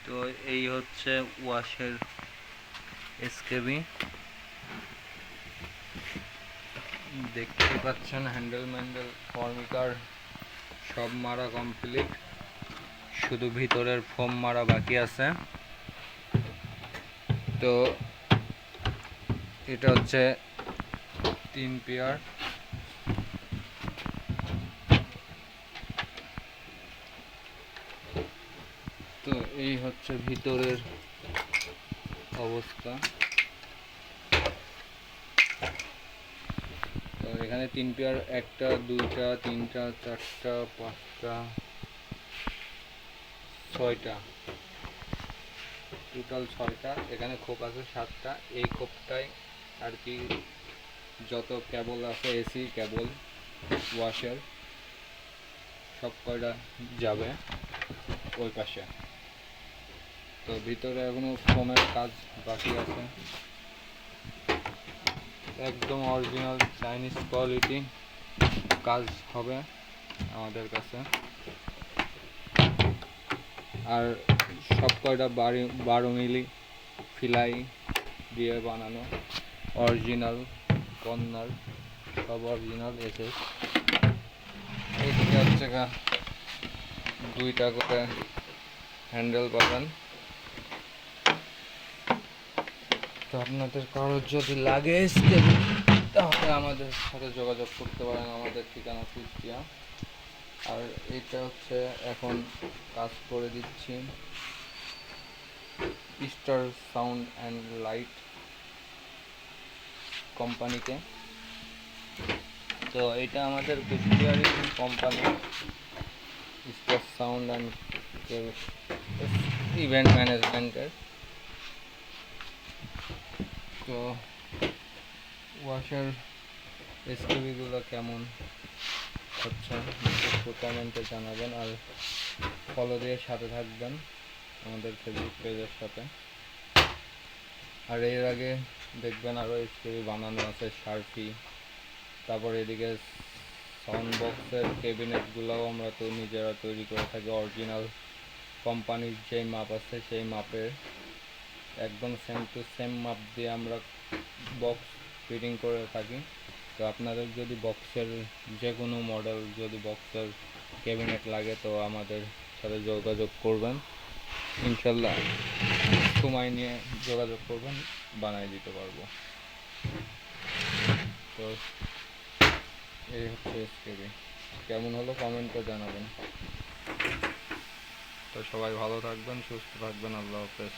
তো এই হচ্ছে ওয়াশের এসকেবি, দেখতেই পাচ্ছেন হ্যান্ডেল ম্যান্ডেল ফর্মিকার সব মারা কমপ্লিট, শুধু ভিতরের ফোম মারা বাকি আছে। তো এটা হচ্ছে 3 পেয়ার। তো এই হচ্ছে ভিতরের অবস্থা। তো এখানে 3 পেয়ার, 1টা 2টা 3টা 4টা 5টা 6টা, টোটাল 6টা। এখানে খোপ আছে 7টা। এই খোপটায় আর কি যত কেবল আছে, এসি কেবল, ওয়াশের সব কয়টা যাবে ওই পাশে। তো ভিতরে এখনো ফোমের কাজ বাকি আছে। একদম অরিজিনাল চাইনিজ কোয়ালিটি কাজ হবে আমাদের কাছে। আর সব কয়টা 12 মিলি ফিলাই দিয়ে বানানো, অরিজিনাল কর্নার, সব অরিজিনাল এসএস। এইদিকে হচ্ছে 2টা করে হ্যান্ডেল পাবেন। তো আপনাদের কারোর যদি লাগে তাহলে আমাদের সাথে যোগাযোগ করতে পারেন। আমাদের ঠিকানা কুষ্টিয়া। আর এটা হচ্ছে এখন কাজ করে দিচ্ছি স্টার সাউন্ড অ্যান্ড লাইট কোম্পানিকে। তো এটা আমাদের কুষ্টিয়ারই company, star sound and event ম্যানেজমেন্টের। তো ওয়াশার এসকেবিগুলো কেমন হচ্ছে একটু কমেন্টে জানাবেন। আর ফলো দিয়ে সাথে থাকবেন আমাদের ফেসবুক পেজের সাথে। আর এর আগে দেখবেন আরও এসকেবি বানানো আছে, শার্পি। তারপর এদিকে সাউন্ড বক্সের ক্যাবিনেটগুলোও আমরা তো নিজেরা তৈরি করে থাকি, অরিজিনাল কোম্পানির যেই মাপ আছে সেই মাপের একদম সেম টু সেম মাপ দিয়ে আমরা বক্স ফিটিং করে থাকি। তো আপনাদের যদি বক্সের যে কোনো মডেল, যদি বক্সের ক্যাবিনেট লাগে তো আমাদের সাথে যোগাযোগ করবেন, ইনশাল্লাহ সময় নিয়ে যোগাযোগ করবেন, বানিয়ে দিতে পারবো। তো এই হচ্ছে এসকেবি, কেমন হলো কমেন্টে জানাবেন। তো সবাই ভালো থাকবেন, সুস্থ থাকবেন, আল্লাহ হাফেজ।